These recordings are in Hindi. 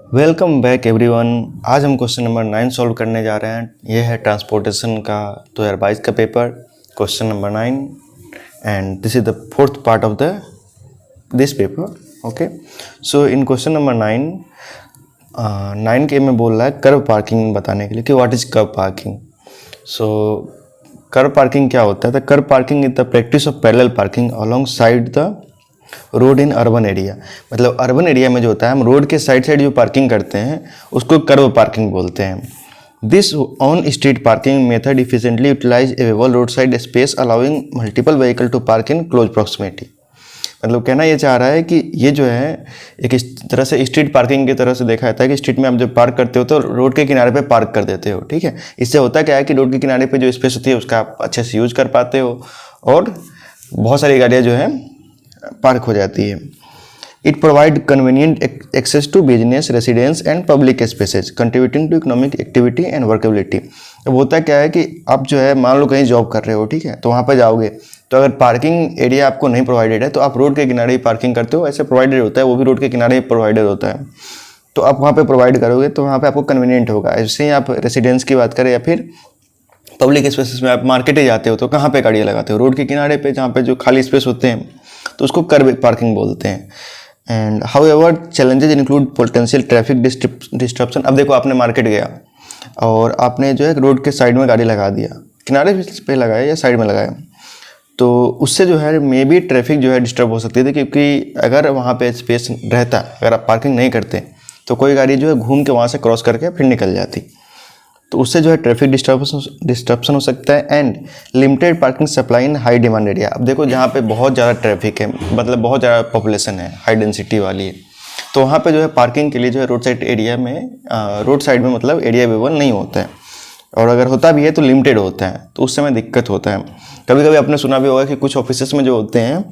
Welcome back everyone. आज हम क्वेश्चन नंबर 9 सॉल्व करने जा रहे हैं। यह है ट्रांसपोर्टेशन का 2022 का paper, question number 9, and this is the fourth part of the this paper. Okay, so in question number 9 के में बोल रहा है कर्व पार्किंग बताने के लिए कि what is curve parking. So curve parking क्या होता है? The curve parking is the practice of parallel parking along side the road in urban area. मतलब अर्बन एरिया में जो होता है, हम रोड के साइड साइड जो पार्किंग करते हैं उसको कर्व पार्किंग बोलते हैं। This on street parking method efficiently utilise available road side space allowing multiple vehicle to park in close proximity. मतलब कहना ये चाह रहा है कि ये जो है एक इस तरह से स्ट्रीट पार्किंग की तरह से देखा जाता है कि स्ट्रीट में आप जब पार्क करते हो तो रोड के किनारे पे पार्क कर देते हो। ठीक है, इससे होता क्या है कि रोड के किनारे पे जो स्पेस होती है उसका आप अच्छे से यूज कर पाते हो और बहुत सारी गाड़ियाँ जो है पार्क हो जाती है। It provide convenient access to business, residence and public spaces contributing to economic activity and workability. अब होता क्या है कि आप जो है मान लो कहीं जॉब कर रहे हो, ठीक है, तो वहाँ पर जाओगे तो अगर पार्किंग एरिया आपको नहीं प्रोवाइडेड है तो आप रोड के किनारे ही पार्किंग करते हो। ऐसे प्रोवाइडेड होता है, वो भी रोड के किनारे ही प्रोवाइडेड होता है, तो आप वहाँ पे प्रोवाइड करोगे तो वहाँ पे आपको कन्वीनियंट होगा। ऐसे ही आप रेसिडेंस की बात करें या फिर पब्लिक स्पेसेस में आप मार्केट ही जाते हो तो कहाँ पे गाड़ियाँ लगाते हो? रोड के किनारे पे, जहाँ पे जो खाली स्पेस होते हैं, तो उसको कर्व पार्किंग बोलते हैं। And how ever challenges include potential traffic disruption. अब देखो, आपने मार्केट गया और आपने जो है रोड के साइड में गाड़ी लगा दिया, किनारे पे लगाया या साइड में लगाया, तो उससे जो है मे बी ट्रैफिक जो है डिस्टर्ब हो सकती थी, क्योंकि अगर वहाँ पे स्पेस रहता, अगर आप पार्किंग नहीं करते तो कोई गाड़ी जो है घूम के वहाँ से क्रॉस करके फिर निकल जाती, तो उससे जो है ट्रैफिक डिस्टर्बन हो सकता है। And limited parking supply in high demand area. अब देखो, जहाँ पे बहुत ज़्यादा ट्रैफिक है, मतलब बहुत ज़्यादा पॉपुलेशन है, हाई डेंसिटी वाली है, तो वहाँ पे जो है पार्किंग के लिए जो है रोड साइड एरिया में रोड साइड में मतलब एरिया अवेलेबल नहीं होता है, और अगर होता भी है तो लिमिटेड होता है, तो उस समय दिक्कत होता है। कभी कभी आपने सुना भी होगा कि कुछ ऑफिसेस में जो होते हैं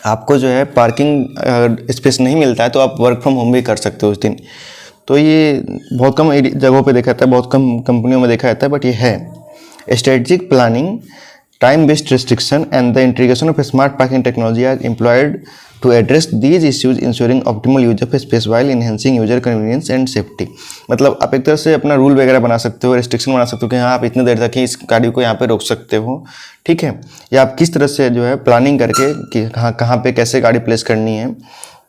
आपको जो है पार्किंग स्पेस नहीं मिलता है, तो आप वर्क फ्रॉम होम भी कर सकते हो उस दिन। तो ये बहुत कम जगहों पे देखा जाता है, बहुत कम कंपनियों में देखा जाता है, बट ये है। Strategic planning, time based restriction and the integration of smart parking technology are employed to address these issues ensuring optimal use of space while enhancing user convenience and safety. मतलब आप एक तरह से अपना रूल वगैरह बना सकते हो, रिस्ट्रिक्शन बना सकते हो कि हाँ, आप इतनी देर तक ही इस गाड़ी को यहाँ पे रोक सकते हो, ठीक है, या आप किस तरह से जो है प्लानिंग करके कि कहाँ पे कैसे गाड़ी प्लेस करनी है,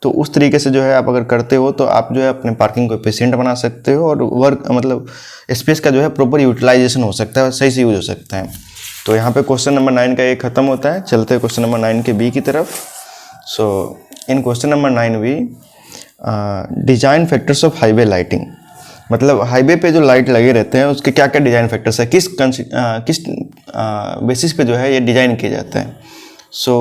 तो उस तरीके से जो है आप अगर करते हो तो आप जो है अपने पार्किंग को एफिशिएंट बना सकते हो और वर्क मतलब स्पेस का जो है प्रॉपर यूटिलाइजेशन हो सकता है और सही से यूज हो सकता है। तो यहाँ पे क्वेश्चन नंबर 9 का ये खत्म होता है। चलते हैं क्वेश्चन नंबर 9 के बी की तरफ। So in question number 9 B, design factors of highway lighting. मतलब हाईवे पे जो लाइट लगे रहते हैं उसके क्या क्या डिज़ाइन फैक्टर्स है, किस बेसिस पे जो है ये डिज़ाइन किया जाता है। सो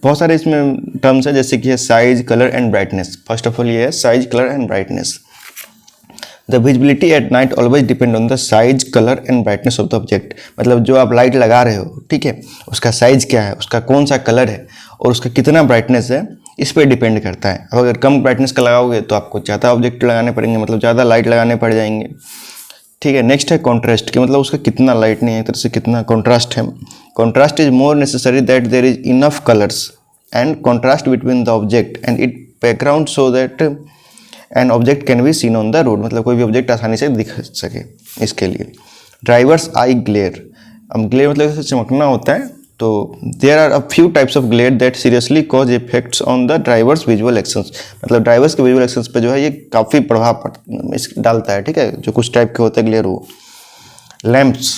बहुत सारे इसमें टर्म्स है, जैसे कि है size, colour and brightness. First of all ये है size, colour and brightness. The visibility at night always depend on the size, colour and brightness of the object. मतलब जो आप लाइट लगा रहे हो, ठीक है, उसका साइज क्या है, उसका कौन सा कलर है और उसका कितना ब्राइटनेस है, इस पर डिपेंड करता है। अब अगर कम ब्राइटनेस का लगाओगे तो आपको ज़्यादा ऑब्जेक्ट लगाने पड़ेंगे, मतलब ज़्यादा लाइट लगाने पड़ जाएंगे, ठीक है। नेक्स्ट है कॉन्ट्रास्ट, कि मतलब उसका कितना लाइट नहीं है, एक तरह से कितना कॉन्ट्रास्ट है। Contrast is more necessary that there is enough colours and contrast between the object and it background so that an object can be seen on the road. मतलब कोई भी ऑब्जेक्ट आसानी से दिख सके, इसके लिए। Drivers eye glare. अब ग्लेयर मतलब जैसे चमकना होता है, तो there are a few types of glare that seriously cause effects on the drivers visual actions. मतलब ड्राइवर्स के विजुअल एक्शंस पे जो है ये काफ़ी प्रभाव डालता है, ठीक है, जो कुछ टाइप के होते हैं ग्लेयर वो। लैंप्स,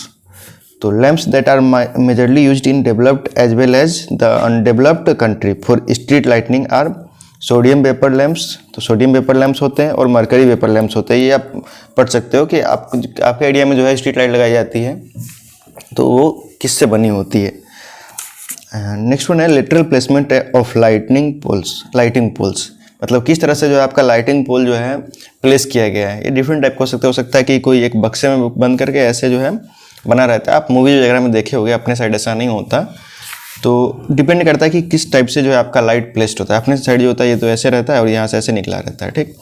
तो lamps that are majorly used in developed as well as the undeveloped country for street lightning are sodium vapour lamps. तो सोडियम वेपर लैंप्स होते हैं और मरकरी वेपर लैंप्स होते हैं। ये आप पढ़ सकते हो कि आपके एरिया में जो है स्ट्रीट लाइट लगाई जाती है तो वो किससे बनी होती है। नेक्स्ट वन है lateral placement of lighting poles. मतलब किस तरह से जो है आपका लाइटिंग पोल जो है प्लेस किया गया है। ये डिफरेंट टाइप का हो सकता है कि कोई एक बक्से में बंद करके ऐसे जो है बना रहता है। आप मूवीज वगैरह में देखे होंगे, अपने साइड ऐसा नहीं होता, तो डिपेंड करता है कि किस टाइप से जो है आपका लाइट प्लेस्ड होता है। अपने साइड जो होता है ये तो ऐसे रहता है और यहाँ से ऐसे निकला रहता है, ठीक।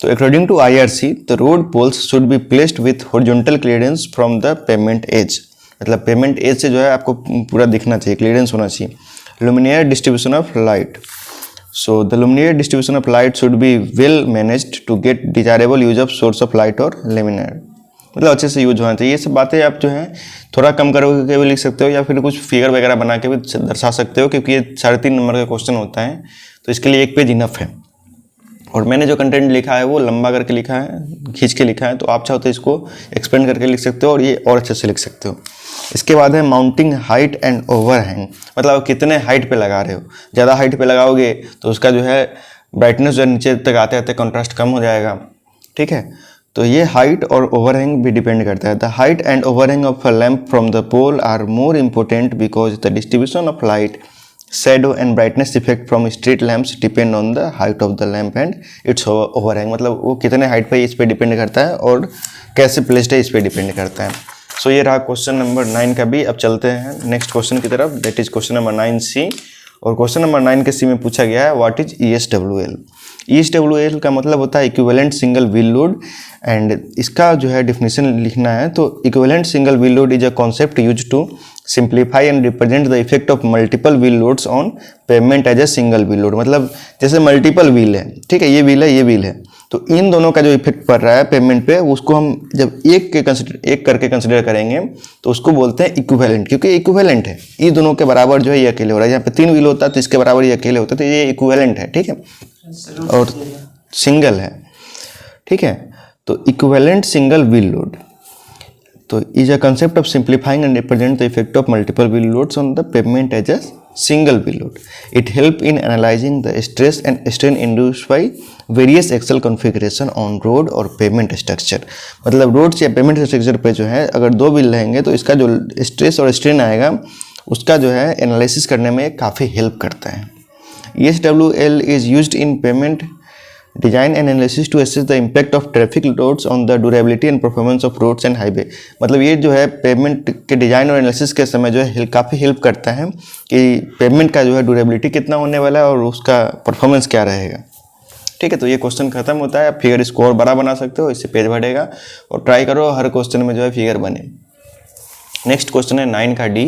तो according to IRC the road poles should be placed with horizontal clearance from the pavement edge. मतलब पेमेंट एज से जो है आपको पूरा दिखना चाहिए, क्लियरेंस होना चाहिए। Luminaire distribution of light, so the luminaire distribution of light should be well managed to get desirable use of source of light और लेमिनार, मतलब अच्छे से यूज होना चाहिए। ये सब बातें आप जो है थोड़ा कम करके भी लिख सकते हो या फिर कुछ फिगर वगैरह बना के भी दर्शा सकते हो, क्योंकि ये 3.5 नंबर का क्वेश्चन होता है, तो इसके लिए 1 पेज इनफ है। और मैंने जो कंटेंट लिखा है वो लंबा करके लिखा है, खींच के लिखा है, तो आप चाहो तो इसको एक्सपेंड करके लिख सकते हो और ये और अच्छे से लिख सकते हो। इसके बाद है माउंटिंग हाइट एंड ओवरहैंग, मतलब आप कितने हाइट पे लगा रहे हो। ज़्यादा हाइट पे लगाओगे तो उसका जो है ब्राइटनेस जो है नीचे तक आते आते कॉन्ट्रास्ट कम हो जाएगा, ठीक है। तो ये हाइट और ओवरहैंग भी डिपेंड करता है। The height and overhang of a lamp from the pole are more important because the distribution of light, shadow and brightness effect from street lamps depend on the height of the lamp and its overhang, मतलब वो कितने हाइट पे इस पे डिपेंड करता है और कैसे प्लेस्ड है इस पे डिपेंड करता है। सो ये रहा क्वेश्चन नंबर 9 का भी। अब चलते हैं नेक्स्ट क्वेश्चन की तरफ, that is question number 9C। और क्वेश्चन नंबर 9 के सी में पूछा गया है व्हाट इज ESWL। ESWL का मतलब होता है equivalent single wheel load, and इसका जो है डिफिनेशन लिखना है तो equivalent single wheel load is a concept use to simplify and represent the effect of multiple wheel loads on pavement as a single wheel load. मतलब जैसे मल्टीपल व्हील है, ठीक है, ये व्हील है, ये व्हील है, तो इन दोनों का जो इफेक्ट पड़ रहा है पेवमेंट पे, उसको हम जब एक करके कंसिडर करेंगे तो उसको बोलते हैं इक्विवेलेंट, क्योंकि इक्विवेलेंट है, ये दोनों के बराबर जो है ये अकेले हो रहा है। यहाँ पे 3 व्हील होता है तो इसके बराबर ये अकेले होता है, तो ये इक्विवेलेंट है, ठीक है, और सिंगल है, ठीक है। तो इक्विवेलेंट सिंगल व्हील लोड तो is a concept of simplifying and represent the effect of multiple wheel loads on the pavement as a single wheel load. It help in analyzing the stress and strain induced by various axle configuration on road और pavement structure। मतलब रोड या पेमेंट स्ट्रक्चर पे जो है अगर 2 व्हील रहेंगे तो इसका जो स्ट्रेस और स्ट्रेन आएगा उसका जो है एनालिसिस करने में काफ़ी हेल्प करता है। ESWL is used in pavement design and analysis to assess the impact of traffic loads on the durability and performance of roads and highway। मतलब ये जो है पेवमेंट के डिज़ाइन और एनालिसिस के समय जो है काफ़ी हेल्प करता है कि पेवमेंट का जो है ड्यूरेबिलिटी कितना होने वाला है और उसका परफॉर्मेंस क्या रहेगा, ठीक है। तो ये क्वेश्चन खत्म होता है। आप फिगर इसको और बड़ा बना सकते हो, इससे पेज बढ़ेगा, और ट्राई करो हर क्वेश्चन में जो है फिगर बने। नेक्स्ट क्वेश्चन है 9 का D,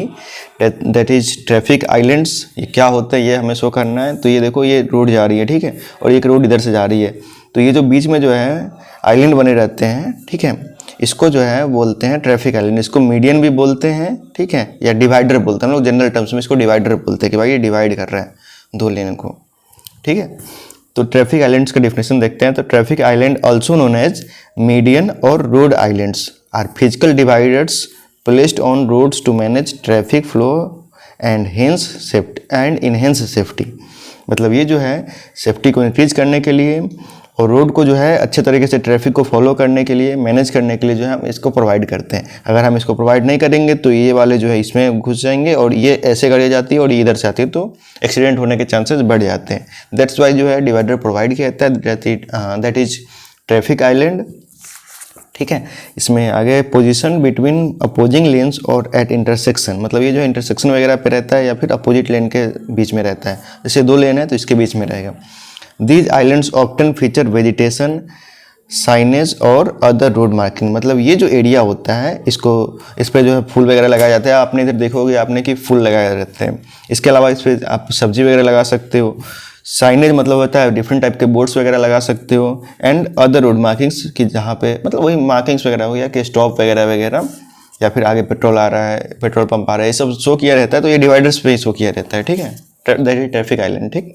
that is traffic islands. ये क्या होता है ये हमें शो करना है। तो ये देखो ये रोड जा रही है, ठीक है, और एक रोड इधर से जा रही है, तो ये जो बीच में जो है आइलैंड बने रहते हैं, ठीक है, इसको जो है बोलते हैं ट्रैफिक आइलैंड। इसको मीडियन भी बोलते हैं, ठीक है, या डिवाइडर बोलते हैं हम लोग जनरल टर्म्स में, इसको डिवाइडर बोलते हैं कि भाई ये डिवाइड कर रहा है 2 लेन को, ठीक है। तो ट्रैफिक आइलैंड्स का डिफिनेशन देखते हैं। तो traffic island also known as median और road islands are physical dividers placed on roads to manage traffic flow and enhance safety। मतलब ये जो है सेफ्टी को इंक्रीज करने के लिए और रोड को जो है अच्छे तरीके से ट्रैफिक को फॉलो करने के लिए, मैनेज करने के लिए जो है हम इसको प्रोवाइड करते हैं। अगर हम इसको प्रोवाइड नहीं करेंगे तो ये वाले जो है इसमें घुस जाएंगे और ये ऐसे गाड़ी जाती है और ये इधर से आती है, तो एक्सीडेंट होने के चांसेस बढ़ जाते हैं। दैट्स वाई जो है डिवाइडर प्रोवाइड किया जाता है, दैट इज ट्रैफिक आइलैंड, ठीक है। इसमें आगे पोजीशन बिटवीन अपोजिंग लेन्स और एट इंटरसेक्शन, मतलब ये जो इंटरसेक्शन वगैरह पे रहता है या फिर अपोजिट लेन के बीच में रहता है। जैसे 2 लेन है तो इसके बीच में रहेगा। These islands often feature vegetation, signage और अदर रोड मार्किंग। मतलब ये जो एरिया होता है इस पर जो है फूल वगैरह लगाया जाता है। आपने इधर देखोगे आपने कि फूल लगाए रहते हैं। इसके अलावा इस पर आप सब्जी वगैरह लगा सकते हो। साइनेज मतलब होता है डिफरेंट टाइप के बोर्ड्स वगैरह लगा सकते हो। एंड अदर रोड मार्किंग्स कि जहाँ पे मतलब वही मार्किंग्स वगैरह हो गया कि स्टॉप वगैरह वगैरह, या फिर आगे पेट्रोल आ रहा है, पेट्रोल पंप आ रहा है, ये सब शो किया रहता है। तो ये डिवाइडर्स पे ही शो किया रहता है, ठीक है, दैट इज ट्रैफिक आइलैंड, ठीक।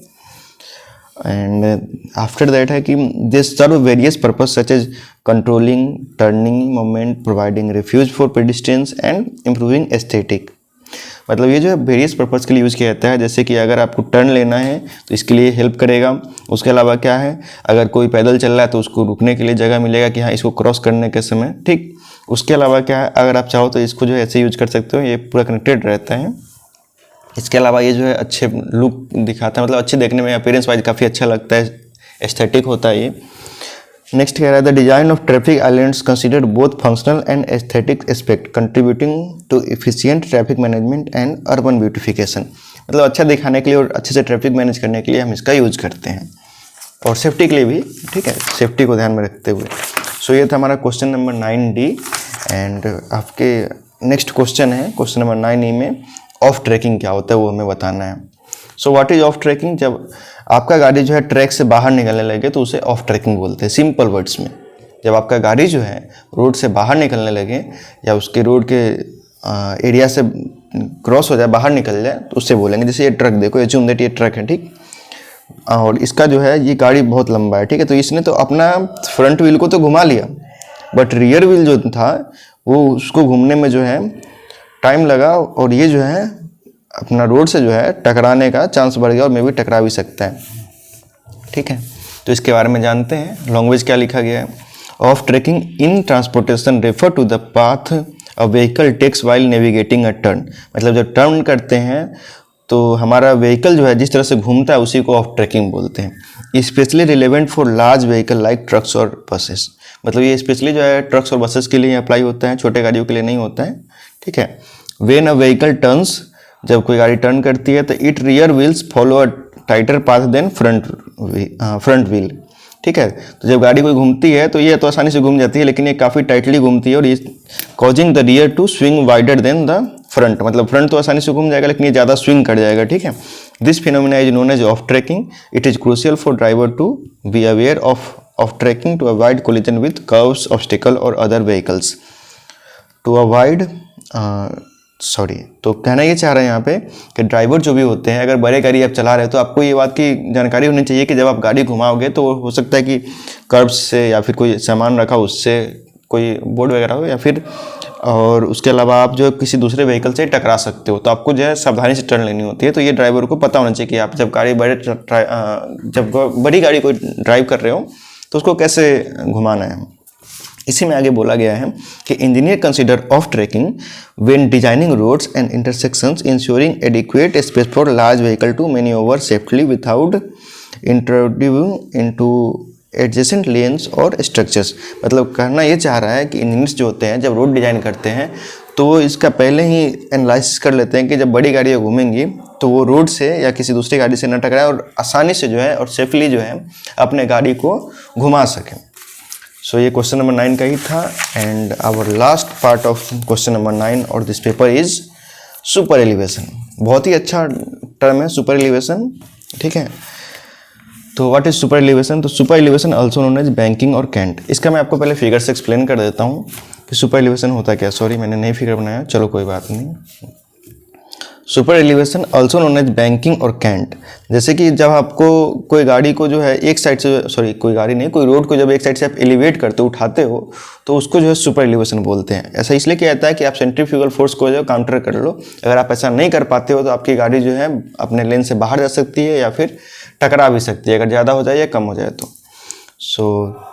एंड आफ्टर दैट है कि this serve various purpose such as controlling turning moment, providing refuge for pedestrians and improving aesthetic. मतलब ये जो है वेरियस पर्पज़ के लिए यूज़ किया जाता है। जैसे कि अगर आपको टर्न लेना है तो इसके लिए हेल्प करेगा। उसके अलावा क्या है, अगर कोई पैदल चल रहा है तो उसको रुकने के लिए जगह मिलेगा कि हाँ इसको क्रॉस करने के समय, ठीक। उसके अलावा क्या है, अगर आप चाहो तो इसको जो है ऐसे यूज कर सकते हो, ये पूरा कनेक्टेड रहता है। इसके अलावा ये जो है अच्छे लुक दिखाता है, मतलब अच्छे देखने में अपीयरेंस वाइज काफ़ी अच्छा लगता है, एस्थेटिक होता है ये। नेक्स्ट कह रहा है the design of traffic islands considered both functional and aesthetic aspect contributing to efficient traffic management and urban beautification. मतलब अच्छा दिखाने के लिए और अच्छे से ट्रैफिक मैनेज करने के लिए हम इसका यूज करते हैं, और सेफ्टी के लिए भी, ठीक है, सेफ्टी को ध्यान में रखते हुए। सो ये था हमारा क्वेश्चन नंबर 9D। एंड आपके नेक्स्ट क्वेश्चन है क्वेश्चन नंबर 9E में ऑफ ट्रैकिंग क्या होता है वो हमें बताना है। So what is off tracking? जब आपका गाड़ी जो है ट्रैक से बाहर निकलने लगे तो उसे ऑफ ट्रैकिंग बोलते हैं, सिंपल वर्ड्स में। जब आपका गाड़ी जो है रोड से बाहर निकलने लगे या उसके रोड के एरिया से क्रॉस हो जाए, बाहर निकल जाए, तो उससे बोलेंगे। जैसे ये ट्रक देखो, एज्यूम दैट ये ट्रक है, ठीक, और इसका जो है ये गाड़ी बहुत लंबा है, ठीक है, तो इसने तो अपना फ्रंट व्हील को तो घुमा लिया, बट रियर व्हील जो था वो उसको घूमने में जो है टाइम लगा, और ये जो है अपना रोड से जो है टकराने का चांस बढ़ गया, और मे भी टकरा भी सकता है, ठीक है। तो इसके बारे में जानते हैं। लैंग्वेज क्या लिखा गया है? Off tracking in transportation refer to the path a vehicle takes while navigating a turn. मतलब जब टर्न करते हैं तो हमारा व्हीकल जो है जिस तरह से घूमता है उसी को ऑफ ट्रैकिंग बोलते हैं। Specially relevant for large vehicle like trucks और बसेस। मतलब ये स्पेशली जो है ट्रक्स और बसेस के लिए अप्लाई होता है, छोटे गाड़ियों के लिए नहीं होता है, ठीक है। व्हेन अ व्हीकल टर्न्स, जब कोई गाड़ी टर्न करती है तो it rear wheels follow a tighter path then front wheel, ठीक है। तो जब गाड़ी कोई घूमती है तो ये तो आसानी से घूम जाती है, लेकिन ये काफ़ी टाइटली घूमती है, और ये causing the rear to swing wider than the front. मतलब फ्रंट तो आसानी से घूम जाएगा, लेकिन ये ज़्यादा स्विंग कर जाएगा, ठीक है। This phenomena is known as of tracking. It is crucial for driver to be aware of tracking to avoid collision with curves, obstacle और अदर व्हीकल्स। टू अवॉइड तो कहना ये चाह रहे हैं यहाँ पे कि ड्राइवर जो भी होते हैं, अगर बड़े गाड़ी आप चला रहे हो तो आपको ये बात की जानकारी होनी चाहिए कि जब आप गाड़ी घुमाओगे तो हो सकता है कि कर्ब्स से या फिर कोई सामान रखा उससे कोई बोर्ड वगैरह हो, या फिर और उसके अलावा आप जो किसी दूसरे व्हीकल से टकरा सकते हो, तो आपको जो है सावधानी से टर्न लेनी होती है। तो ये ड्राइवर को पता होना चाहिए कि आप जब बड़ी गाड़ी को ड्राइव कर रहे हो तो उसको कैसे घुमाना है। इसी में आगे बोला गया है कि engineer consider off tracking when designing roads and intersections ensuring adequate space for large vehicle to manoeuvre safely without introducing into adjacent lanes और स्ट्रक्चर्स। मतलब कहना ये चाह रहा है कि इंजीनियर्स जो होते हैं जब रोड डिज़ाइन करते हैं तो वो इसका पहले ही एनालिसिस कर लेते हैं कि जब बड़ी गाड़ियाँ घूमेंगी तो वो रोड से या किसी दूसरी गाड़ी से न टकराए, और आसानी से जो है और सेफली जो है अपने गाड़ी को घुमा सकें। सो ये क्वेश्चन नंबर 9 का ही था। And our last part of question number 9 और this paper is super elevation. बहुत ही अच्छा टर्म है सुपर एलिवेशन, ठीक है। तो व्हाट इज सुपर एलिवेशन? तो super elevation also known as banking और कैंट। इसका मैं आपको पहले फिगर से एक्सप्लेन कर देता हूँ कि सुपर एलिवेशन होता क्या। सॉरी मैंने नई फिगर बनाया, चलो कोई बात नहीं। Super elevation also known as banking और कैंट। जैसे कि जब आपको कोई गाड़ी को जो है एक साइड से कोई गाड़ी नहीं, कोई रोड को जब एक साइड से आप एलिवेट करते हो, उठाते हो, तो उसको जो है सुपर एलिवेशन बोलते हैं। ऐसा इसलिए किया जाता है कि आप सेंट्रीफ्यूगल फोर्स को जो काउंटर कर लो। अगर आप ऐसा नहीं कर पाते हो तो आपकी गाड़ी जो है अपने लेन से बाहर जा सकती है या फिर टकरा भी सकती है, अगर ज़्यादा हो जाए या कम हो जाए तो। सो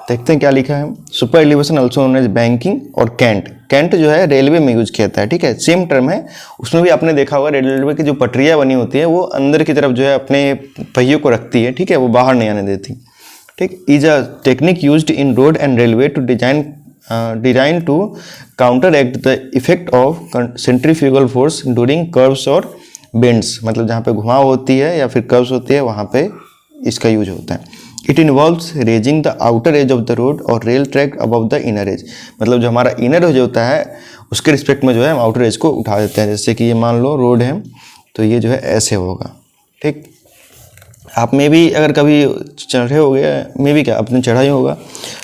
देखते हैं क्या लिखा है। Super elevation also known as banking और कैंट। कैंट जो है रेलवे में यूज किया जाता है, ठीक है, सेम टर्म है। उसमें भी आपने देखा होगा रेलवे की जो पटरियाँ बनी होती है वो अंदर की तरफ जो है अपने पहियों को रखती है, ठीक है, वो बाहर नहीं आने देती, ठीक। Is a technique used in road and railway to design to counteract the effect of centrifugal force during curves और बेंड्स। मतलब जहाँ पे घुमाव होती है या फिर कर्व्स होती है वहाँ पे इसका यूज होता है। It involves raising the outer edge of the road और rail track above the inner edge. मतलब जो हमारा इनर एज होता है उसके रिस्पेक्ट में जो है हम आउटर एज को उठा देते हैं। जैसे कि ये मान लो रोड है तो ये जो है ऐसे होगा, ठीक। आप में भी अगर कभी चढ़े हो गए, में भी क्या आपने चढ़ा ही होगा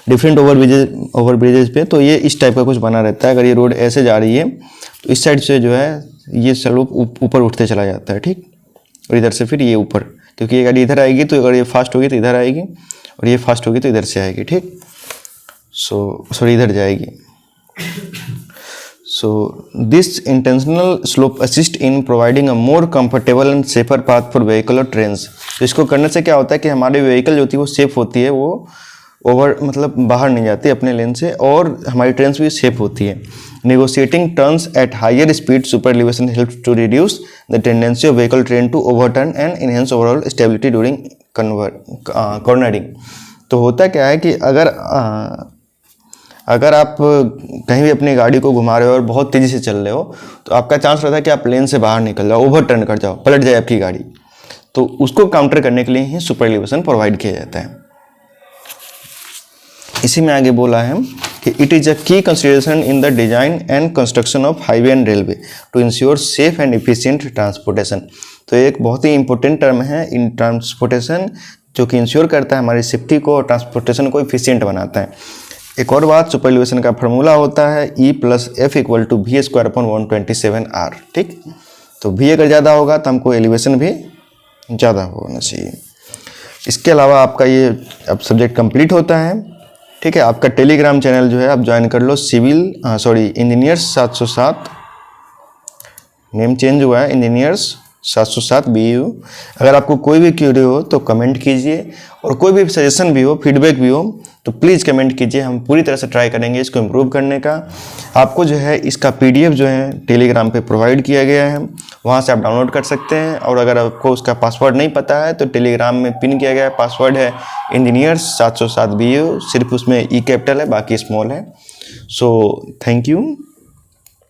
डिफरेंट ओवर ब्रिजेज पे, तो ये इस टाइप का कुछ बना रहता है। अगर ये रोड ऐसे जा रही है तो इस साइड से जो है ये स्लोप ऊपर उठते चला जाता है, ठीक, और इधर से फिर ये ऊपर, क्योंकि ये गाड़ी इधर आएगी तो अगर ये फास्ट होगी तो इधर आएगी, और ये फास्ट होगी तो इधर से आएगी, ठीक। सॉरी इधर जाएगी। So this intentional slope assist in providing a more comfortable and safer path for vehicle और ट्रेन्स। तो इसको करने से क्या होता है कि हमारी व्हीकल जो होती है वो सेफ होती है, वो मतलब बाहर नहीं जाती अपने लेन से, और हमारी ट्रेन भी सेफ होती है। Negotiating turns at higher speed super elevation helps to reduce the tendency of vehicle train to overturn and enhance overall stability during cornering. तो होता क्या है कि अगर आप कहीं भी अपनी गाड़ी को घुमा रहे हो और बहुत तेज़ी से चल रहे हो तो आपका चांस रहता है कि आप लेन से बाहर निकल जाओ, ओवरटर्न कर जाओ, पलट जाए आपकी गाड़ी। तो उसको काउंटर करने के लिए ही सुपर एलिवेशन प्रोवाइड किया जाता है। इसी में आगे बोला है कि it is a key consideration in the design and construction of highway and railway to ensure safe and efficient transportation. तो एक बहुत ही इंपॉर्टेंट टर्म है इन ट्रांसपोर्टेशन, जो कि इंश्योर करता है हमारी सेफ्टी को और ट्रांसपोर्टेशन को एफिशिएंट बनाता है। एक और बात, सुपर एलिवेशन का फार्मूला होता है E + F = V²/127R। ठीक, तो V अगर ज़्यादा होगा तो हमको एलिवेशन भी ज़्यादा होना चाहिए। इसके अलावा आपका ये अब सब्जेक्ट कंप्लीट होता है। ठीक है, आपका टेलीग्राम चैनल जो है आप ज्वाइन कर लो, इंजीनियर्स 707, नेम चेंज हुआ है, इंजीनियर्स 707 BU। अगर आपको कोई भी क्वेरी हो तो कमेंट कीजिए, और कोई भी सजेशन भी हो, फीडबैक भी हो तो प्लीज़ कमेंट कीजिए। हम पूरी तरह से ट्राई करेंगे इसको इम्प्रूव करने का। आपको जो है इसका PDF जो है टेलीग्राम पे प्रोवाइड किया गया है, वहाँ से आप डाउनलोड कर सकते हैं। और अगर आपको उसका पासवर्ड नहीं पता है तो टेलीग्राम में पिन किया गया पासवर्ड है इंजीनियर्स 707 BU, सिर्फ उसमें E कैपिटल है, बाकी स्मॉल है। So thank you.